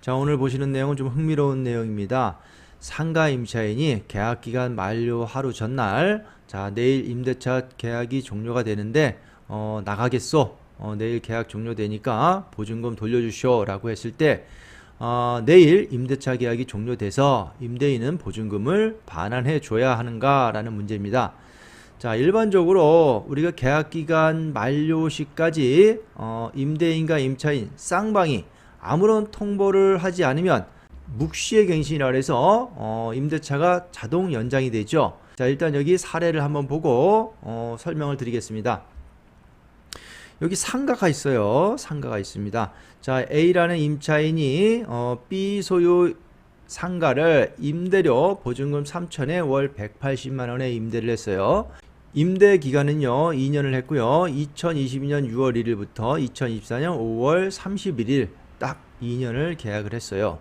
자, 오늘 보시는 내용은 좀 흥미로운 내용입니다. 상가 임차인이 계약기간 만료 하루 전날, 자, 내일 임대차 계약이 종료가 되는데 나가겠소. 내일 계약 종료되니까 보증금 돌려주시오 라고 했을 때 내일 임대차 계약이 종료돼서 임대인은 보증금을 반환해 줘야 하는가 라는 문제입니다. 자, 일반적으로 우리가 계약기간 만료 시까지 임대인과 임차인 쌍방이 아무런 통보를 하지 않으면 묵시의 갱신이라 해서 임대차가 자동 연장이 되죠. 자, 일단 여기 사례를 한번 보고 설명을 드리겠습니다. 여기 상가가 있어요. 상가가 있습니다. 자, A라는 임차인이 B 소유 상가를 임대료 보증금 3천에 월 180만 원에 임대를 했어요. 임대 기간은요 2년을 했고요. 2022년 6월 1일부터 2024년 5월 31일 딱 2년을 계약을 했어요.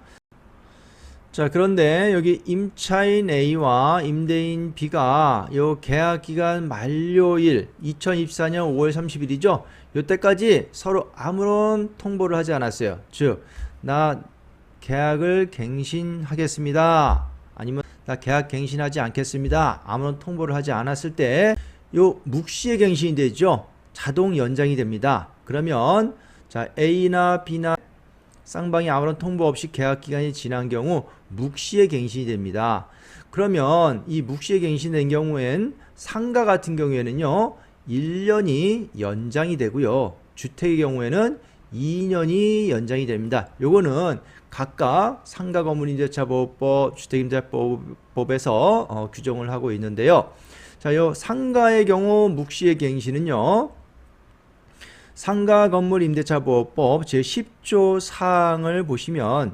자, 그런데 여기 임차인 A와 임대인 B가 요 계약 기간 만료일 2024년 5월 30일이죠. 요때까지 서로 아무런 통보를 하지 않았어요. 즉, 나 계약을 갱신하겠습니다. 아니면 나 계약 갱신하지 않겠습니다. 아무런 통보를 하지 않았을 때 요 묵시의 갱신이 되죠. 자동 연장이 됩니다. 그러면 자, A나 B나 쌍방이 아무런 통보 없이 계약 기간이 지난 경우 묵시의 갱신이 됩니다. 그러면 이 묵시의 갱신된 경우엔 상가 같은 경우에는요 1년이 연장이 되고요. 주택의 경우에는 2년이 연장이 됩니다. 요거는 각각 상가건물임대차보호법, 주택임대차법에서 규정을 하고 있는데요. 자, 요 상가의 경우 묵시의 갱신은요. 상가건물임대차보호법 제10조 사항을 보시면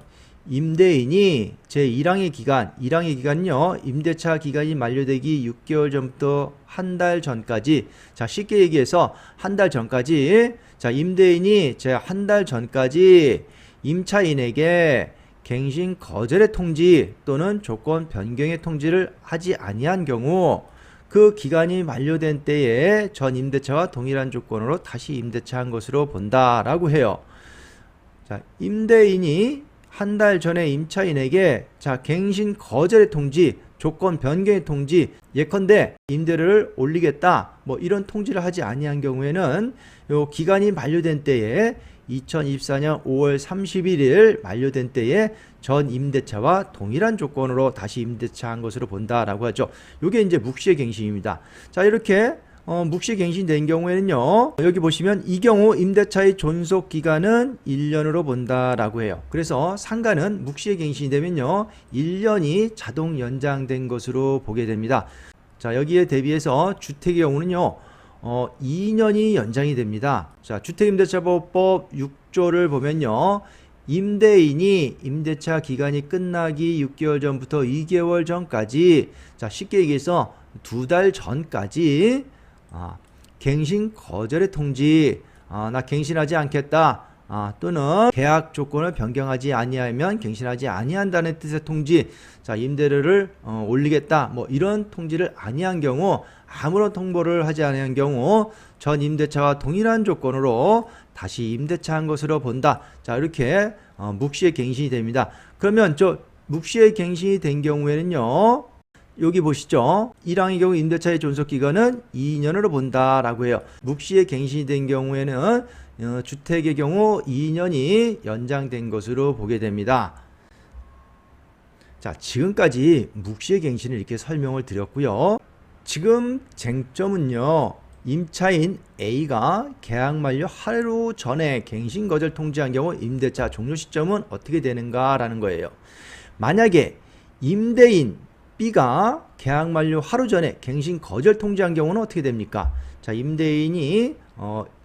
임대인이 제1항의 기간, 1항의 기간은요. 임대차 기간이 만료되기 6개월 전부터 한 달 전까지, 자, 쉽게 얘기해서 한 달 전까지, 자, 임대인이 제 한 달 전까지 임차인에게 갱신 거절의 통지 또는 조건 변경의 통지를 하지 아니한 경우 그 기간이 만료된 때에 전 임대차와 동일한 조건으로 다시 임대차한 것으로 본다라고 해요. 자, 임대인이 한 달 전에 임차인에게 자, 갱신 거절의 통지, 조건 변경의 통지, 예컨대 임대료를 올리겠다 뭐 이런 통지를 하지 아니한 경우에는 요 기간이 만료된 때에 2024년 5월 31일 만료된 때에 전 임대차와 동일한 조건으로 다시 임대차한 것으로 본다라고 하죠. 이게 이제 묵시의 갱신입니다. 자, 이렇게 묵시 갱신된 경우에는요. 여기 보시면 이 경우 임대차의 존속 기간은 1년으로 본다라고 해요. 그래서 상가는 묵시의 갱신이 되면요. 1년이 자동 연장된 것으로 보게 됩니다. 자, 여기에 대비해서 주택의 경우는요. 2년이 연장이 됩니다. 자, 주택임대차보호법 6조를 보면요. 임대인이 임대차 기간이 끝나기 6개월 전부터 2개월 전까지, 자, 쉽게 얘기해서 2달 전까지 갱신 거절의 통지, 나 갱신하지 않겠다, 또는 계약 조건을 변경하지 아니하면 갱신하지 아니한다는 뜻의 통지, 자, 임대료를 올리겠다 뭐 이런 통지를 아니한 경우, 아무런 통보를 하지 않은 경우 전 임대차와 동일한 조건으로 다시 임대차한 것으로 본다. 자, 이렇게 묵시의 갱신이 됩니다. 그러면 저 묵시의 갱신이 된 경우에는요. 여기 보시죠. 1항의 경우 임대차의 존속기간은 2년으로 본다라고 해요. 묵시의 갱신이 된 경우에는 주택의 경우 2년이 연장된 것으로 보게 됩니다. 자, 지금까지 묵시의 갱신을 이렇게 설명을 드렸고요. 지금 쟁점은요. 임차인 A가 계약 만료 하루 전에 갱신 거절 통지한 경우 임대차 종료 시점은 어떻게 되는가 라는 거예요. 만약에 임대인 B가 계약 만료 하루 전에 갱신 거절 통지한 경우는 어떻게 됩니까? 자, 임대인이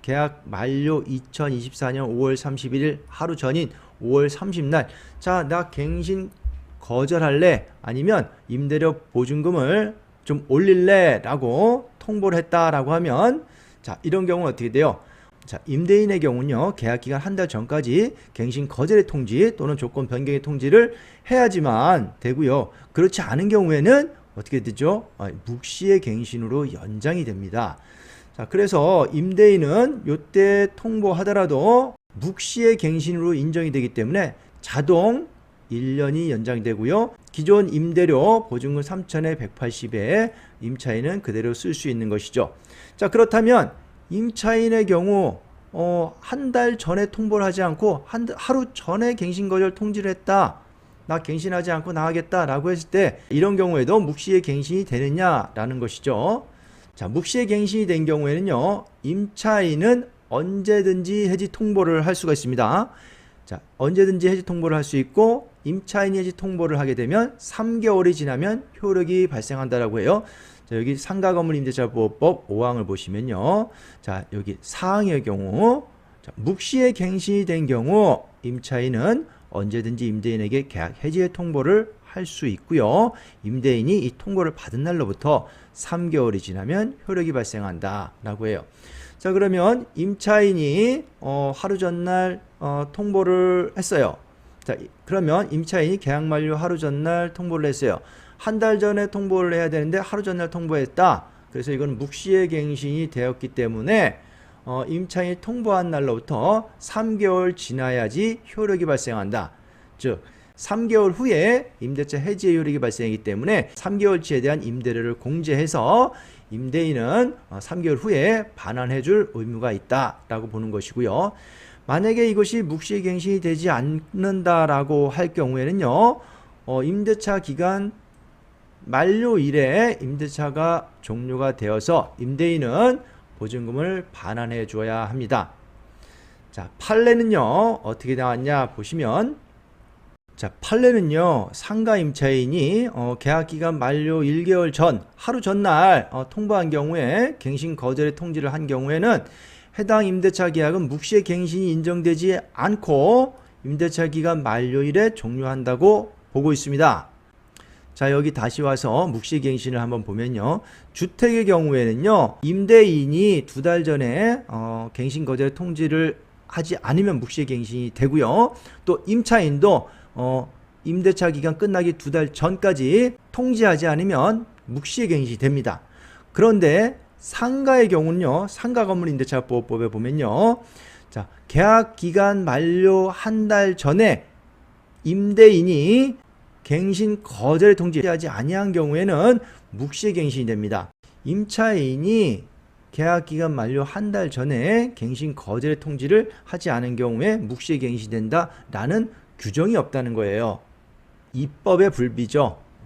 계약 만료 2024년 5월 31일 하루 전인 5월 30날 자, 나 갱신 거절할래? 아니면 임대료 보증금을 좀 올릴래? 라고 통보를 했다라고 하면 자, 이런 경우는 어떻게 돼요? 자, 임대인의 경우는요. 계약기간 한 달 전까지 갱신 거절의 통지 또는 조건 변경의 통지를 해야지만 되고요. 그렇지 않은 경우에는 어떻게 되죠? 묵시의 갱신으로 연장이 됩니다. 자, 그래서 임대인은 요때 통보하더라도 묵시의 갱신으로 인정이 되기 때문에 자동 1년이 연장되고요. 기존 임대료 보증금 3천에 180에 임차인은 그대로 쓸 수 있는 것이죠. 자, 그렇다면 임차인의 경우 한 달 전에 통보를 하지 않고 하루 전에 갱신거절 통지를 했다. 나 갱신하지 않고 나가겠다 라고 했을 때 이런 경우에도 묵시에 갱신이 되느냐라는 것이죠. 자, 묵시에 갱신이 된 경우에는요, 임차인은 언제든지 해지 통보를 할 수가 있습니다. 자, 언제든지 해지 통보를 할 수 있고, 임차인이 해지 통보를 하게 되면 3개월이 지나면 효력이 발생한다라고 해요. 자, 여기 상가건물임대차보호법 5항을 보시면요. 자, 여기 4항의 경우, 자, 묵시에 갱신이 된 경우 임차인은 언제든지 임대인에게 계약 해지의 통보를 할 수 있고요. 임대인이 이 통보를 받은 날로부터 3개월이 지나면 효력이 발생한다 라고 해요. 자, 그러면 임차인이 하루 전날 통보를 했어요. 자, 그러면 임차인이 계약 만료 하루 전날 통보를 했어요. 한 달 전에 통보를 해야 되는데 하루 전날 통보했다. 그래서 이건 묵시에 갱신이 되었기 때문에 임차인이 통보한 날로부터 3개월 지나야지 효력이 발생한다. 즉 3개월 후에 임대차 해지의 효력이 발생하기 때문에 3개월치에 대한 임대료를 공제해서 임대인은 3개월 후에 반환해 줄 의무가 있다라고 보는 것이고요. 만약에 이것이 묵시에 갱신이 되지 않는다라고 할 경우에는요, 임대차 기간 만료일에 임대차가 종료가 되어서 임대인은 보증금을 반환해 줘야 합니다. 자, 판례는요, 어떻게 나왔냐 보시면, 자, 판례는요, 상가 임차인이 계약기간 만료 1개월 전 하루 전날 통보한 경우에 갱신 거절의 통지를 한 경우에는 해당 임대차 계약은 묵시에 갱신이 인정되지 않고 임대차 기간 만료일에 종료한다고 보고 있습니다. 자, 여기 다시 와서 묵시 갱신을 한번 보면요, 주택의 경우에는요, 임대인이 2달 전에 갱신 거절 통지를 하지 않으면 묵시 갱신이 되고요. 또 임차인도 임대차 기간 끝나기 2달 전까지 통지하지 않으면 묵시 갱신이 됩니다. 그런데 상가의 경우는요, 상가건물임대차보호법에 보면요, 자, 계약 기간 만료 한 달 전에 임대인이 갱신 거절의 통지하지 아니한 경우에는 묵시 갱신이 됩니다. 임차인이 계약 기간 만료 한 달 전에 갱신 거절의 통지를 하지 않은 경우에 묵시 갱신이 된다라는 규정이 없다는 거예요. 입법의 불비죠.